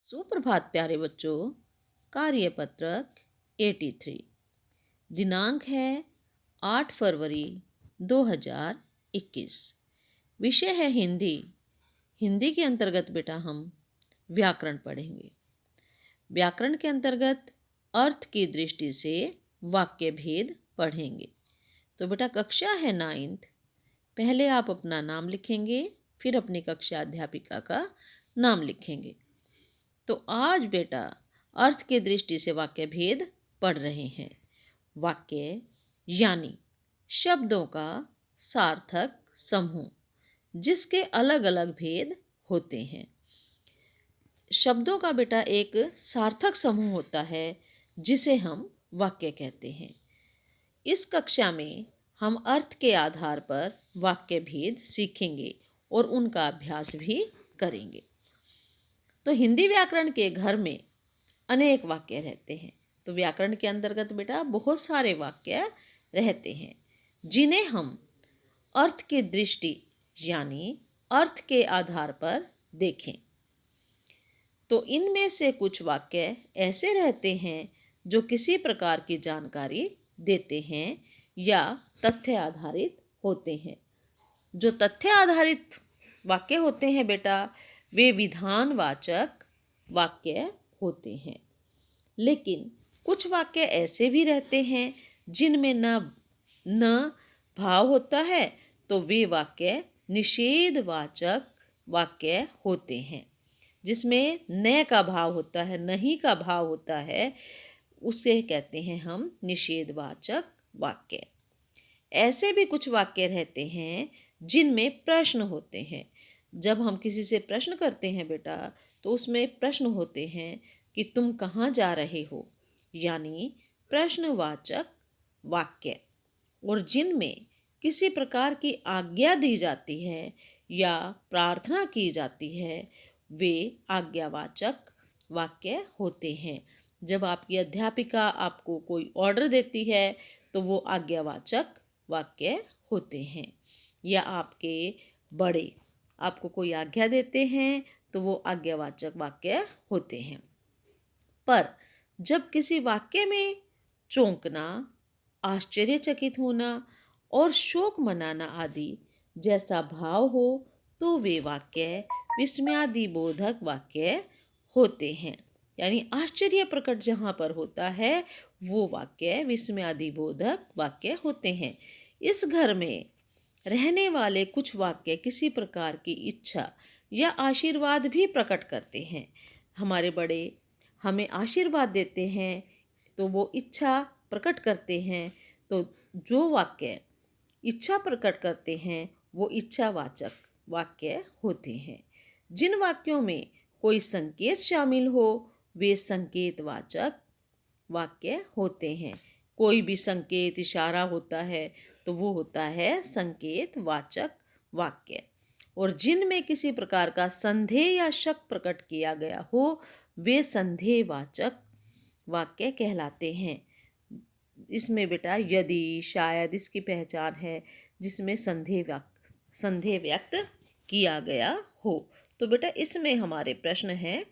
सुप्रभात प्यारे बच्चों। कार्यपत्रक 83। दिनांक है 8 फरवरी 2021। विषय है हिंदी। हिंदी के अंतर्गत बेटा हम व्याकरण पढ़ेंगे। व्याकरण के अंतर्गत अर्थ की दृष्टि से वाक्य भेद पढ़ेंगे। तो बेटा कक्षा है 9th। पहले आप अपना नाम लिखेंगे, फिर अपनी कक्षा अध्यापिका का नाम लिखेंगे। तो आज बेटा अर्थ की दृष्टि से वाक्य भेद पढ़ रहे हैं। वाक्य यानी शब्दों का सार्थक समूह जिसके अलग अलग भेद होते हैं। शब्दों का बेटा एक सार्थक समूह होता है जिसे हम वाक्य कहते हैं। इस कक्षा में हम अर्थ के आधार पर वाक्य भेद सीखेंगे और उनका अभ्यास भी करेंगे। तो हिंदी व्याकरण के घर में अनेक वाक्य रहते हैं। तो व्याकरण के अंतर्गत बेटा बहुत सारे वाक्य रहते हैं जिन्हें हम अर्थ की दृष्टि यानी अर्थ के आधार पर देखें। तो इनमें से कुछ वाक्य ऐसे रहते हैं जो किसी प्रकार की जानकारी देते हैं या तथ्य आधारित होते हैं। जो तथ्य आधारित वाक्य होते हैं बेटा वे विधानवाचक वाक्य होते हैं। लेकिन कुछ वाक्य ऐसे भी रहते हैं जिनमें न भाव होता है, तो वे वाक्य निषेधवाचक वाक्य होते हैं। जिसमें न का भाव होता है, नहीं का भाव होता है, उसे कहते हैं हम निषेधवाचक वाक्य। ऐसे भी कुछ वाक्य रहते हैं जिनमें प्रश्न होते हैं। जब हम किसी से प्रश्न करते हैं बेटा तो उसमें प्रश्न होते हैं कि तुम कहाँ जा रहे हो, यानी प्रश्नवाचक वाक्य। और जिनमें किसी प्रकार की आज्ञा दी जाती है या प्रार्थना की जाती है वे आज्ञावाचक वाक्य होते हैं। जब आपकी अध्यापिका आपको कोई ऑर्डर देती है तो वो आज्ञावाचक वाक्य होते हैं। या आपके बड़े आपको कोई आज्ञा देते हैं तो वो आज्ञावाचक वाक्य होते हैं। पर जब किसी वाक्य में चौंकना, आश्चर्यचकित होना और शोक मनाना आदि जैसा भाव हो तो वे वाक्य विस्मयादिबोधक वाक्य होते हैं। यानी आश्चर्य प्रकट जहाँ पर होता है वो वाक्य विस्मयादिबोधक वाक्य होते हैं। इस घर में रहने वाले कुछ वाक्य किसी प्रकार की इच्छा या आशीर्वाद भी प्रकट करते हैं। हमारे बड़े हमें आशीर्वाद देते हैं तो वो इच्छा प्रकट करते हैं। तो जो वाक्य इच्छा प्रकट करते हैं वो इच्छावाचक वाक्य होते हैं। जिन वाक्यों में कोई संकेत शामिल हो वे संकेतवाचक वाक्य होते हैं। कोई भी संकेत इशारा होता है तो वो होता है संकेतवाचक वाक्य। और जिनमें किसी प्रकार का संदेह या शक प्रकट किया गया हो वे संदेहवाचक वाक्य कहलाते हैं। इसमें बेटा यदि, शायद इसकी पहचान है जिसमें संदेह व्यक्त किया गया हो। तो बेटा इसमें हमारे प्रश्न हैं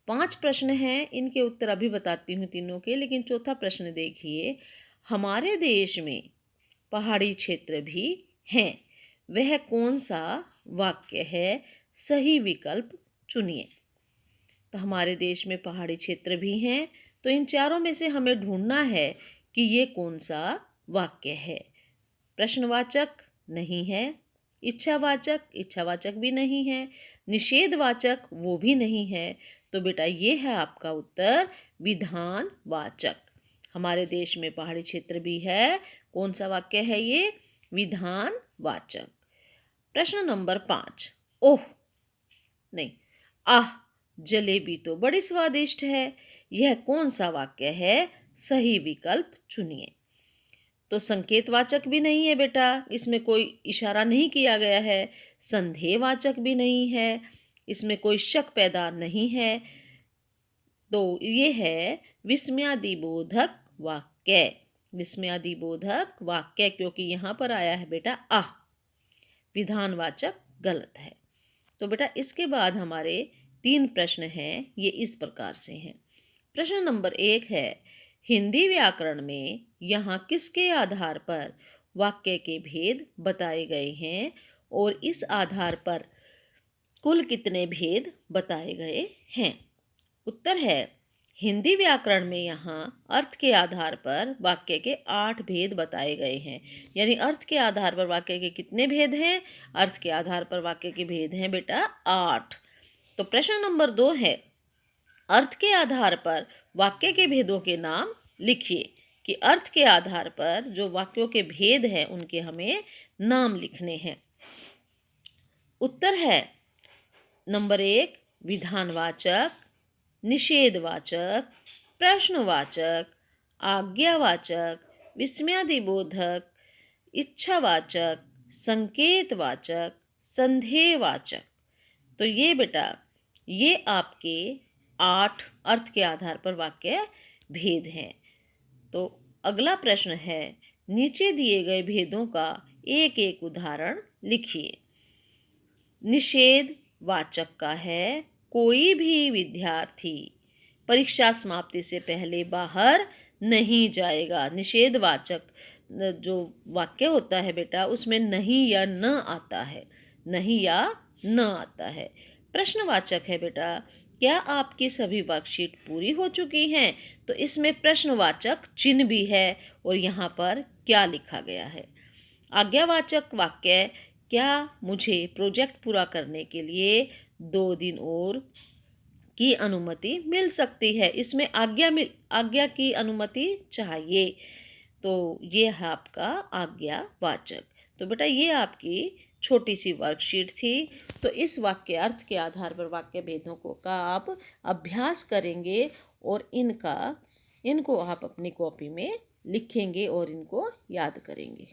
5 प्रश्न हैं। इनके उत्तर अभी बताती हूँ तीनों के। लेकिन चौथा प्रश्न देखिए, हमारे देश में पहाड़ी क्षेत्र भी हैं, वह कौन सा वाक्य है? सही विकल्प चुनिए। तो हमारे देश में पहाड़ी क्षेत्र भी हैं, तो इन चारों में से हमें ढूंढना है कि ये कौन सा वाक्य है। प्रश्नवाचक नहीं है, इच्छावाचक भी नहीं है, निषेधवाचक वो भी नहीं है। तो बेटा ये है आपका उत्तर विधानवाचक। हमारे देश में पहाड़ी क्षेत्र भी है, कौन सा वाक्य है ये? विधानवाचक। प्रश्न नंबर 5, ओह नहीं, आह जलेबी तो बड़ी स्वादिष्ट है, यह कौन सा वाक्य है? सही विकल्प चुनिए। तो संकेतवाचक भी नहीं है बेटा, इसमें कोई इशारा नहीं किया गया है। संदेहवाचक भी नहीं है, इसमें कोई शक पैदा नहीं है। तो ये है विस्मयादिबोधक वाक्य। विस्मयादिबोधक वाक्य क्योंकि यहाँ पर आया है बेटा विधानवाचक गलत है। तो बेटा इसके बाद हमारे 3 प्रश्न हैं, ये इस प्रकार से हैं। प्रश्न नंबर 1 है, हिंदी व्याकरण में यहाँ किसके आधार पर वाक्य के भेद बताए गए हैं और इस आधार पर कुल कितने भेद बताए गए हैं? उत्तर है, हिंदी व्याकरण में यहाँ अर्थ के आधार पर वाक्य के 8 भेद बताए गए हैं। यानी अर्थ के आधार पर वाक्य के कितने भेद हैं? अर्थ के आधार पर वाक्य के भेद हैं बेटा 8। तो प्रश्न नंबर 2 है, अर्थ के आधार पर वाक्य के भेदों के नाम लिखिए। कि अर्थ के आधार पर जो वाक्यों के भेद हैं उनके हमें नाम लिखने हैं। उत्तर है नंबर 1 विधानवाचक, निषेधवाचक, प्रश्नवाचक, आज्ञावाचक, विस्मयादिबोधक, इच्छावाचक, संकेतवाचक, संदेहवाचक। तो ये बेटा ये आपके 8 अर्थ के आधार पर वाक्य भेद हैं। तो अगला प्रश्न है, नीचे दिए गए भेदों का एक एक उदाहरण लिखिए। निषेध वाचक का है, कोई भी विद्यार्थी परीक्षा समाप्ति से पहले बाहर नहीं जाएगा। निषेध वाचक जो वाक्य होता है बेटा उसमें नहीं या न आता है, नहीं या न आता है। प्रश्नवाचक है बेटा, क्या आपकी सभी वर्कशीट पूरी हो चुकी हैं? तो इसमें प्रश्नवाचक चिन्ह भी है और यहाँ पर क्या लिखा गया है। आज्ञावाचक वाक्य, क्या मुझे प्रोजेक्ट पूरा करने के लिए 2 दिन और की अनुमति मिल सकती है? इसमें आज्ञा की अनुमति चाहिए, तो ये है आपका आज्ञावाचक। तो बेटा ये आपकी छोटी सी वर्कशीट थी। तो इस वाक्य अर्थ के आधार पर वाक्य भेदों का आप अभ्यास करेंगे और इनको आप अपनी कॉपी में लिखेंगे और इनको याद करेंगे।